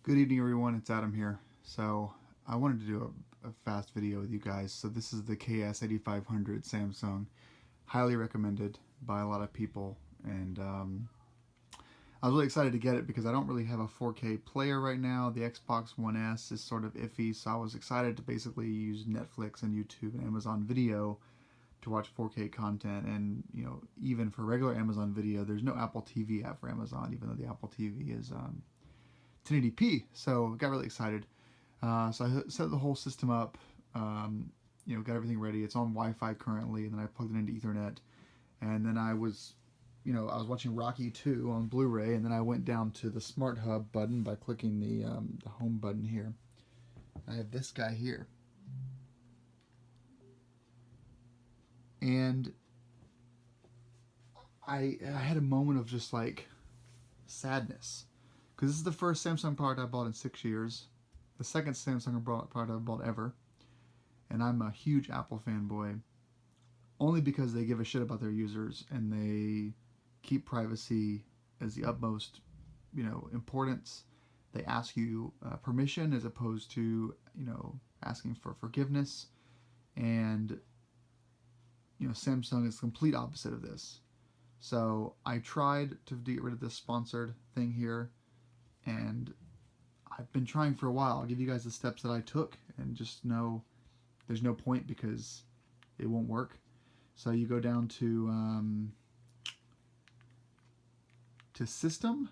Good evening, everyone. It's Adam here. So I wanted to do a fast video with you guys. So this is the KS8500 Samsung, highly recommended by a lot of people, and I was really excited to get it because I don't really have a 4K player right now. The Xbox One S is sort of iffy, so I was excited to basically use Netflix and YouTube and Amazon Video to watch 4K content. And even for regular Amazon Video, there's no Apple TV app for Amazon, even though the Apple TV is 1080p, so got really excited. So I set the whole system up, got everything ready. It's on Wi-Fi currently, and then I plugged it into Ethernet. And then I was watching Rocky 2 on Blu-ray, and then I went down to the Smart Hub button by clicking the home button here. I have this guy here. And I had a moment of just like sadness. Because this is the first Samsung product I bought in 6 years. The second Samsung product I've bought ever. And I'm a huge Apple fanboy. Only because they give a shit about their users and they keep privacy as the utmost, importance. They ask you permission as opposed to, asking for forgiveness. And, Samsung is the complete opposite of this. So I tried to get rid of this sponsored thing here. And I've been trying for a while. I'll give you guys the steps that I took, and just know there's no point because it won't work. So you go down to System.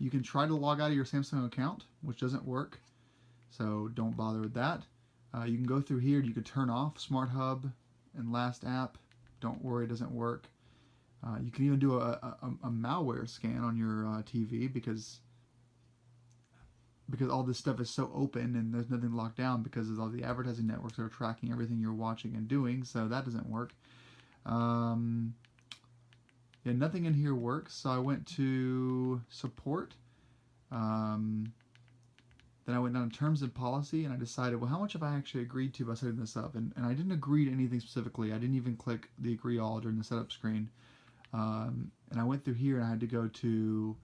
You can try to log out of your Samsung account, which doesn't work. So don't bother with that. You can go through here. You can turn off Smart Hub and Last App. Don't worry, it doesn't work. You can even do a malware scan on your TV because all this stuff is so open and there's nothing locked down because of all the advertising networks that are tracking everything you're watching and doing, so that doesn't work. Nothing in here works, so I went to support. Then I went down to terms and policy, and I decided, well, how much have I actually agreed to by setting this up? And I didn't agree to anything specifically. I didn't even click the agree all during the setup screen. And I went through here and I had to go to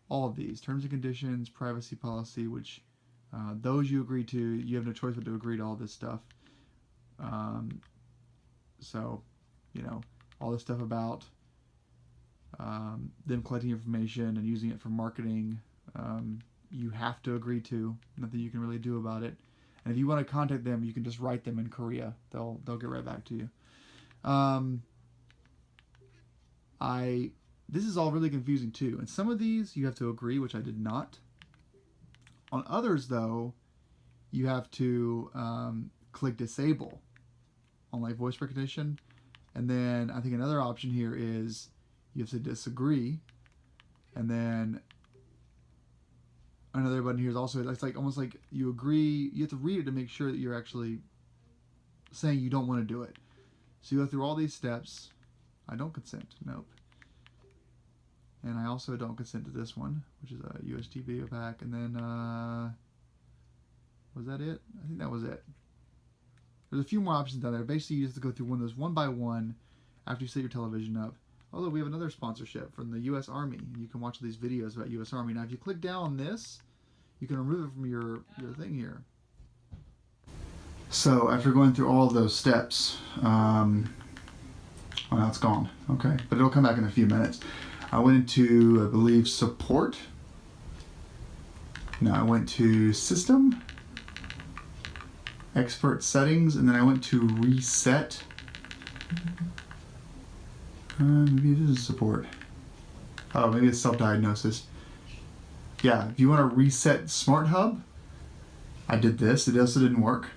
all of these terms and conditions, privacy policy, which those you agree to. You have no choice but to agree to all this stuff. All this stuff about them collecting information and using it for marketing, you have to agree to. Nothing you can really do about it. And if you want to contact them, you can just write them in Korea. They'll get right back to you. This is all really confusing too. And some of these you have to agree, which I did not. On others though, you have to click disable on like voice recognition. And then I think another option here is you have to disagree. And then another button here is also, it's like almost like you agree, you have to read it to make sure that you're actually saying you don't want to do it. So you go through all these steps. I don't consent, nope. And I also don't consent to this one, which is a USB video pack. And then, was that it? I think that was it. There's a few more options down there. Basically, you have to go through one of those one by one after you set your television up. Although we have another sponsorship from the U.S. Army, and you can watch these videos about U.S. Army. Now, if you click down on this, you can remove it from your thing here. So after going through all of those steps, well, now it's gone. Okay, but it'll come back in a few minutes. I went into, I believe, support. No, I went to system, expert settings, and then I went to reset. Maybe this is support. Oh, maybe it's self-diagnosis. Yeah, if you want to reset Smart Hub, I did this. It also didn't work.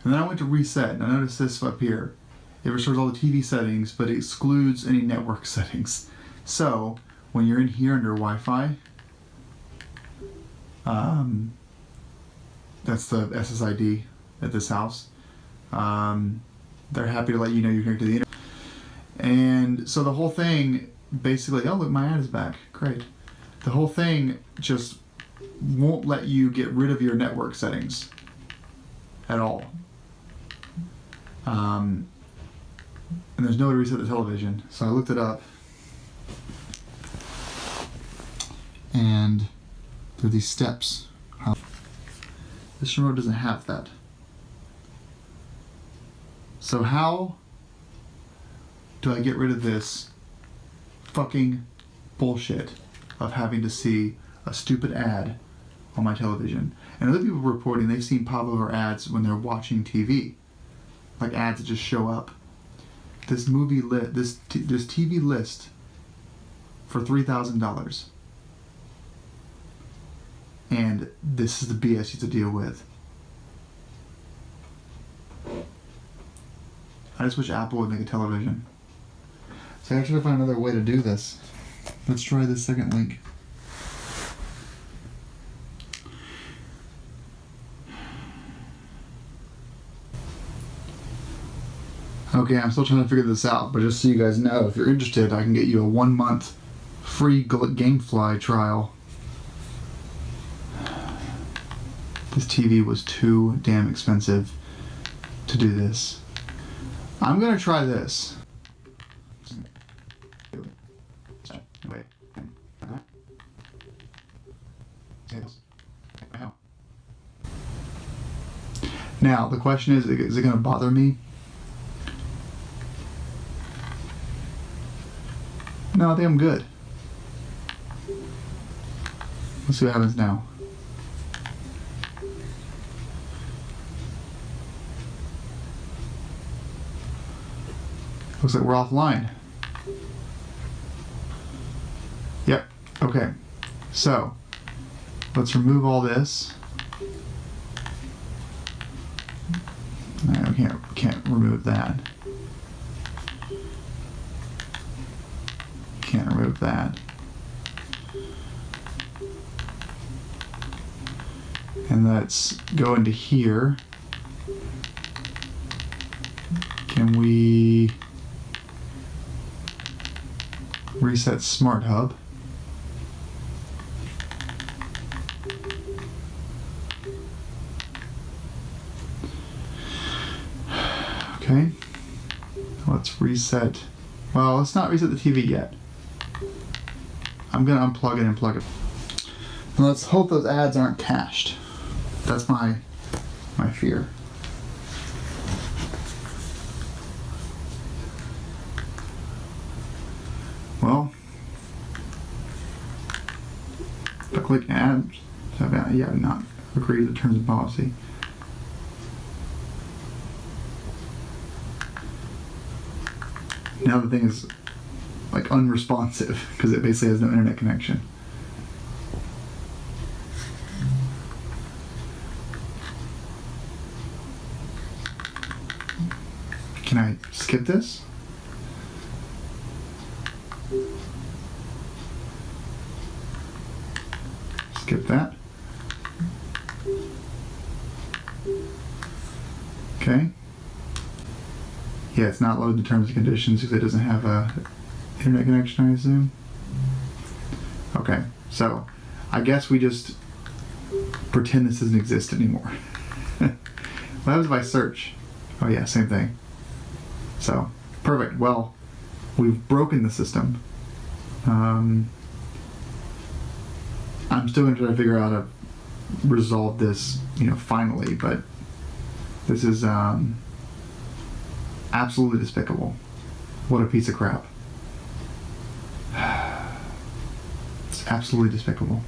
And then I went to reset, and I noticed this up here. It restores all the TV settings, but it excludes any network settings. So when you're in here under Wi-Fi, that's the SSID at this house. They're happy to let you know you're connected to the internet. And so the whole thing basically, oh look, my ad is back, great. The whole thing just won't let you get rid of your network settings at all. And there's no way to reset the television. So I looked it up. And through these steps. This remote doesn't have that. So how do I get rid of this fucking bullshit of having to see a stupid ad on my television? And other people reporting they've seen pop-over ads when they're watching TV, like ads that just show up. This this TV list for $3,000, and this is the BS you have to deal with. I just wish Apple would make a television. So I have to find another way to do this. Let's try this second link. Okay, I'm still trying to figure this out, but just so you guys know, if you're interested, I can get you a 1-month free Gamefly trial. This TV was too damn expensive to do this. I'm gonna try this. Now, the question is it gonna bother me? No, I think I'm good. Let's see what happens now. Looks like we're offline. Yep, okay. So, let's remove all this. No, we can't remove that. Can't remove that. And let's go into here. Can we reset Smart Hub? Okay. Let's reset. Well, let's not reset the TV yet. I'm gonna unplug it and plug it. And let's hope those ads aren't cached. That's my fear. Well, if I click add, yeah, not agree to the terms of policy. Now the thing is like unresponsive because it basically has no internet connection. Can I skip this? Skip that. Okay. Yeah, it's not loading the terms and conditions because it doesn't have a internet connection, I assume. Okay, so I guess we just pretend this doesn't exist anymore. What happens if I search? Oh yeah, same thing. So, perfect. Well, we've broken the system. I'm still going to try to figure out how to resolve this, finally, but this is absolutely despicable. What a piece of crap. It's absolutely despicable.